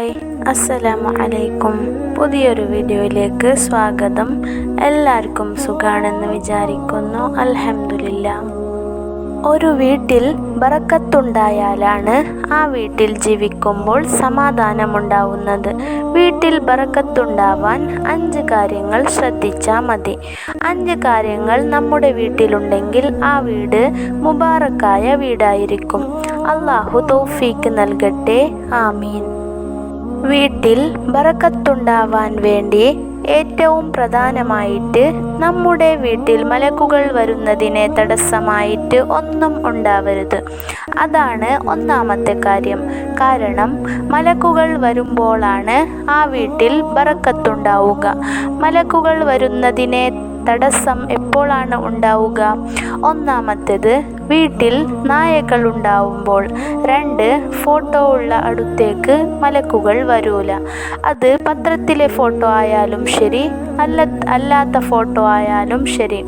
Hi, അസ്സലാമു അലൈക്കും. പുതിയൊരു വീഡിയോയിലേക്ക് സ്വാഗതം. എല്ലാവർക്കും സുഖാണെന്ന് വിചാരിക്കുന്നു. അൽഹംദുലില്ലാ. ഒരു വീട്ടിൽ ബറക്കത്തുണ്ടായാലാണ് ആ വീട്ടിൽ ജീവിക്കുമ്പോൾ സമാധാനമുണ്ടാവുന്നത്. വീട്ടിൽ ബറക്കത്തുണ്ടാവാൻ 5 കാര്യങ്ങൾ ശ്രദ്ധിച്ചാൽ മതി. 5 കാര്യങ്ങൾ നമ്മുടെ വീട്ടിലുണ്ടെങ്കിൽ ആ വീട് മുബാറക്കായ വീടായിരിക്കും. അല്ലാഹു തൗഫീക്ക് നൽകട്ടെ. ആമീൻ. വീട്ടിൽ ബറക്കത്തുണ്ടാവാൻ വേണ്ടി ഏറ്റവും പ്രധാനമായിട്ട് നമ്മുടെ വീട്ടിൽ മലക്കുകൾ വരുന്നതിനെ തടസ്സമായിട്ട് ഒന്നും ഉണ്ടാവരുത്. അതാണ് ഒന്നാമത്തെ കാര്യം. കാരണം മലക്കുകൾ വരുമ്പോഴാണ് ആ വീട്ടിൽ ബറക്കത്തുണ്ടാവുക. മലക്കുകൾ വരുന്നതിനെ തടസ്സം എപ്പോഴാണ് ഉണ്ടാവുക? ഒന്നാമത്തേത്, വീട്ടിൽ നായകൾ ഉണ്ടാവുമ്പോൾ. 2, ഫോട്ടോ ഉള്ള അടുത്തേക്ക് മലക്കുകൾ വരൂല. അത് പത്രത്തിലെ ഫോട്ടോ ആയാലും ശരി, അല്ലാത്ത ഫോട്ടോ ആയാലും ശരി.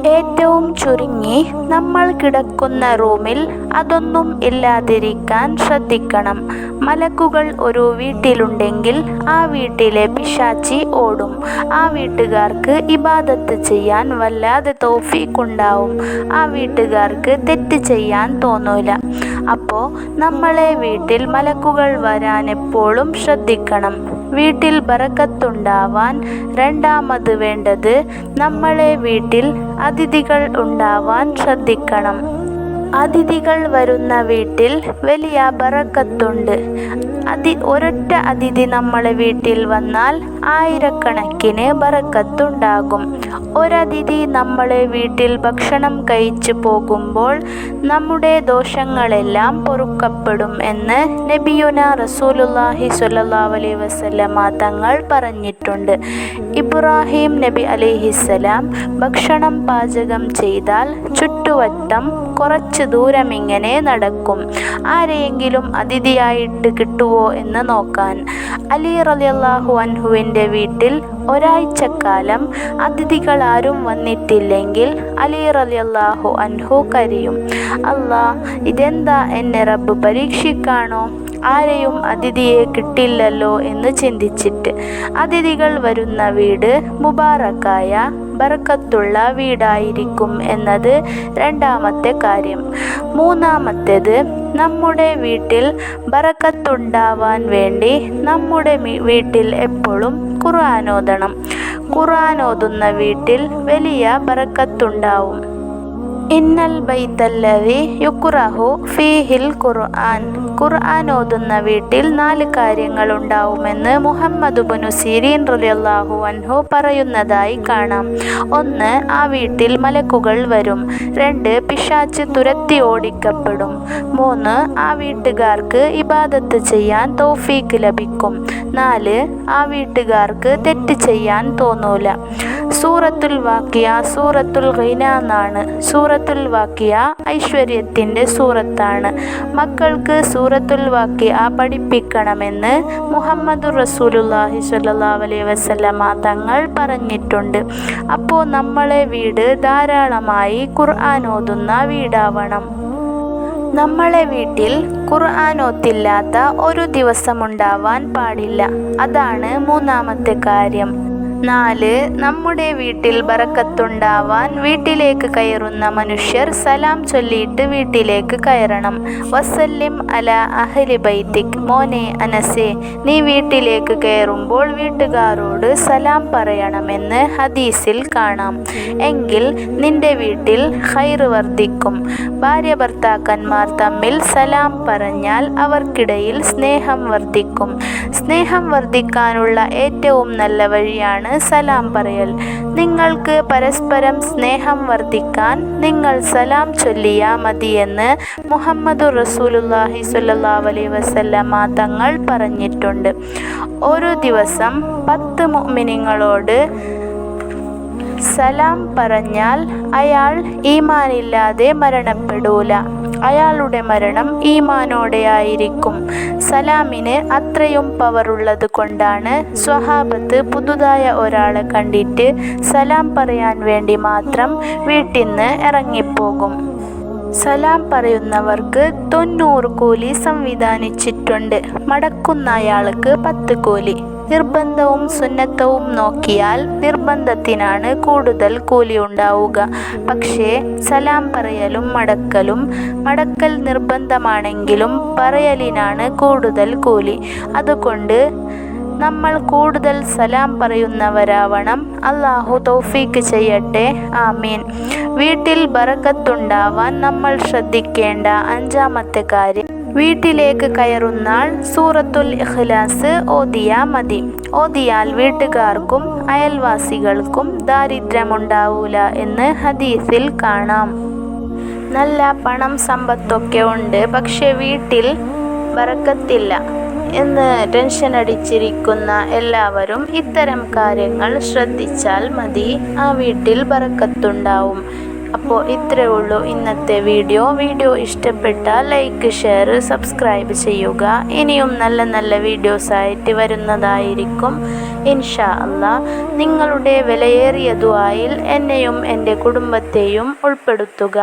ഏറ്റവും ചുരുങ്ങി നമ്മൾ കിടക്കുന്ന റൂമിൽ അതൊന്നും ഇല്ലാതിരിക്കാൻ ശ്രദ്ധിക്കണം. മലക്കുകൾ ഒരു വീട്ടിലുണ്ടെങ്കിൽ ആ വീട്ടിലെ പിശാചി ഓടും. ആ വീട്ടുകാർക്ക് ഇബാദത്ത് ചെയ്യാൻ വല്ലാതെ തൗഫീഖുണ്ടാവും. ആ വീട്ടുകാർക്ക് തെറ്റ് ചെയ്യാൻ തോന്നൂല. അപ്പോൾ നമ്മളെ വീട്ടിൽ മലക്കുകൾ വരാൻ എപ്പോഴും ശ്രദ്ധിക്കണം. വീട്ടിൽ ബറക്കത്തുണ്ടാവാൻ രണ്ടാമത് വേണ്ടത്, നമ്മളെ വീട്ടിൽ അതിഥികൾ ഉണ്ടാവാൻ ശ്രദ്ധിക്കണം. അതിഥികൾ വരുന്ന വീട്ടിൽ വലിയ ബറക്കത്തുണ്ട്. ഒരൊറ്റ അതിഥി നമ്മളെ വീട്ടിൽ വന്നാൽ ആയിരക്കണക്കിന് ബറക്കത്തുണ്ടാകും. ഒരതിഥി നമ്മളെ വീട്ടിൽ ഭക്ഷണം കഴിച്ചു പോകുമ്പോൾ നമ്മുടെ ദോഷങ്ങളെല്ലാം പൊറുക്കപ്പെടും എന്ന് നബിയുന റസൂലുള്ളാഹി സ്വല്ലല്ലാഹു അലൈഹി വസല്ലമ തങ്ങൾ പറഞ്ഞിട്ടുണ്ട്. ഇബ്രാഹിം നബി അലൈഹിസ്സലാം ഭക്ഷണം പാചകം ചെയ്താൽ ചുറ്റുവട്ടം കുറച്ച് ദൂരമിങ്ങനെ നടക്കും, ആരെയെങ്കിലും അതിഥിയായിട്ട് കിട്ടുമോ എന്ന് നോക്കാൻ. അലി റളിയല്ലാഹു അൻഹുവിൻ്റെ വീട്ടിൽ ഒരാഴ്ചക്കാലം അതിഥികൾ ആരും വന്നിട്ടില്ലെങ്കിൽ അലി റളിയല്ലാഹു അൻഹു കരയും. അല്ലാ, ഇതെന്താ, എന്നെ റബ്ബ് പരീക്ഷിക്കാണോ? ആരെയും അതിഥിയെ കിട്ടില്ലല്ലോ എന്ന് ചിന്തിച്ചിട്ട്. അതിഥികൾ വരുന്ന വീട് മുബാറക്കായ ബറക്കത്തുള്ള വീടായിരിക്കും എന്നത് രണ്ടാമത്തെ കാര്യം. മൂന്നാമത്തേത്, നമ്മുടെ വീട്ടിൽ ബറക്കത്തുണ്ടാവാൻ വേണ്ടി നമ്മുടെ വീട്ടിൽ എപ്പോഴും ഖുർആൻ ഓതണം. ഖുർആൻ ഓതുന്ന വീട്ടിൽ വലിയ ബറക്കത്തുണ്ടാവും. ഇന്നൽ ബൈത്തല്ലദി യുക്റഹു ഫീഹിൽ ഖുർആൻ. ഖുർആൻ ഓതുന്ന വീട്ടിൽ 4 കാര്യങ്ങൾ ഉണ്ടാവുമെന്ന് മുഹമ്മദ് ഇബ്നു സിരീൻ റളിയല്ലാഹു അൻഹു പറയുന്നതായി കാണാം. 1, ആ വീട്ടിൽ മലക്കുകൾ വരും. 2, പിശാച് തുരത്തി ഓടിക്കപ്പെടും. 3, ആ വീട്ടുകാർക്ക് ഇബാദത്ത് ചെയ്യാൻ തൗഫീക്ക് ലഭിക്കും. 4, ആ വീട്ടുകാർക്ക് തെറ്റ് ചെയ്യാൻ തോന്നൂല. സൂറത്തുൽ വാഖിയ സൂറത്തുൽ ഖിന എന്നാണ്. സൂറത്തുൽ വാഖിയ ഐശ്വര്യത്തിൻ്റെ സൂറത്താണ്. മക്കൾക്ക് സൂറത്തുൽ വാഖിയ പഠിപ്പിക്കണമെന്ന് മുഹമ്മദ് റസൂലുള്ളാഹി സ്വല്ലല്ലാഹു അലൈഹി വസല്ലമ തങ്ങൾ പറഞ്ഞിട്ടുണ്ട്. അപ്പോൾ നമ്മളെ വീട് ധാരാളമായി ഖുർആൻ ഓതുന്ന വീടാവണം. നമ്മളെ വീട്ടിൽ ഖുർആൻ ഓത്തില്ലാത്ത ഒരു ദിവസമുണ്ടാവാൻ പാടില്ല. അതാണ് മൂന്നാമത്തെ കാര്യം. 4, നമ്മുടെ വീട്ടിൽ ബറക്കത്തുണ്ടാവാൻ വീട്ടിലേക്ക് കയറുന്ന മനുഷ്യർ സലാം ചൊല്ലിയിട്ട് വീട്ടിലേക്ക് കയറണം. വസല്ലിം അലാ അഹ്ലി ബൈത്തിക്. മോനെ അനസേ, നീ വീട്ടിലേക്ക് കയറുമ്പോൾ വീട്ടുകാരോട് സലാം പറയണമെന്ന് ഹദീസിൽ കാണാം. എങ്കിൽ നിന്റെ വീട്ടിൽ ഖൈർ വർദ്ധിക്കും. ഭാര്യ ഭർത്താക്കന്മാർ തമ്മിൽ സലാം പറഞ്ഞാൽ അവർക്കിടയിൽ സ്നേഹം വർദ്ധിക്കും. സ്നേഹം വർദ്ധിക്കാനുള്ള ഏറ്റവും നല്ല വഴിയാണ് സലാം പറയൽ. നിങ്ങൾക്ക് പരസ്പരം സ്നേഹം വർദ്ധിക്കാൻ നിങ്ങൾ സലാം ചൊല്ലിയാ മതിയെന്ന് മുഹമ്മദ് റസൂലുള്ളാഹി സ്വല്ലല്ലാഹു അലൈഹി വസല്ലമ തങ്ങൾ പറഞ്ഞിട്ടുണ്ട്. ഒരു ദിവസം 10 മുഅ്മിനീങ്ങളോട് സലാം പറഞ്ഞാൽ അയാൾ ഈമാനില്ലാതെ മരണപ്പെടൂല. അയാളുടെ മരണം ഈമാനോടെ ആയിരിക്കും. സലാമിന് അത്രയും പവറുള്ളത് കൊണ്ടാണ് സ്വഹാബത്ത് പുതുതായ ഒരാളെ കണ്ടിട്ട് സലാം പറയാൻ വേണ്ടി മാത്രം വീട്ടിൽ നിന്ന് ഇറങ്ങിപ്പോകും. സലാം പറയുന്നവർക്ക് 90 കൂലി സംവിധാനിച്ചിട്ടുണ്ട്. മടക്കുന്നയാൾക്ക് 10 കൂലി. നിർബന്ധവും സുന്നത്തവും നോക്കിയാൽ നിർബന്ധത്തിനാണ് കൂടുതൽ കൂലി ഉണ്ടാവുക. പക്ഷേ സലാം പറയലും മടക്കൽ നിർബന്ധമാണെങ്കിലും പറയലിനാണ് കൂടുതൽ കൂലി. അതുകൊണ്ട് നമ്മൾ കൂടുതൽ സലാം പറയുന്നവരാവണം. അല്ലാഹു തൗഫീക്ക് ചെയ്യട്ടെ. ആമീൻ. വീട്ടിൽ ബറക്കത്തുണ്ടാവാൻ നമ്മൾ ശ്രദ്ധിക്കേണ്ട 5-ാമത്തെ കാര്യം, വീട്ടിലേക്ക് കയറുന്നാൾ സൂറത്തുൽ ഇഖ്ലാസ് ഓതിയാ മതി. ഓതിയാൽ വീട്ടുകാർക്കും അയൽവാസികൾക്കും ദാരിദ്ര്യമുണ്ടാവൂല എന്ന് ഹദീസിൽ കാണാം. നല്ല പണം സമ്പത്തൊക്കെ ഉണ്ട്, പക്ഷെ വീട്ടിൽ ബറക്കത്തില്ല എന്ന് ടെൻഷൻ അടിച്ചിരിക്കുന്ന എല്ലാവരും ഇത്തരം കാര്യങ്ങൾ ശ്രദ്ധിച്ചാൽ മതി. ആ വീട്ടിൽ ബറക്കത്തുണ്ടാവും. അപ്പോൾ ഇത്രയേ ഉള്ളൂ ഇന്നത്തെ വീഡിയോ ഇഷ്ടപ്പെട്ടാൽ ലൈക്ക്, ഷെയർ, സബ്സ്ക്രൈബ് ചെയ്യുക. ഇനിയും നല്ല നല്ല വീഡിയോസായിട്ട് വരുന്നതായിരിക്കും ഇൻഷാ അല്ലാഹ്. നിങ്ങളുടെ വിലയേറിയ ദുആയിൽ എന്നെയും എൻ്റെ കുടുംബത്തെയും ഉൾപ്പെടുത്തുക.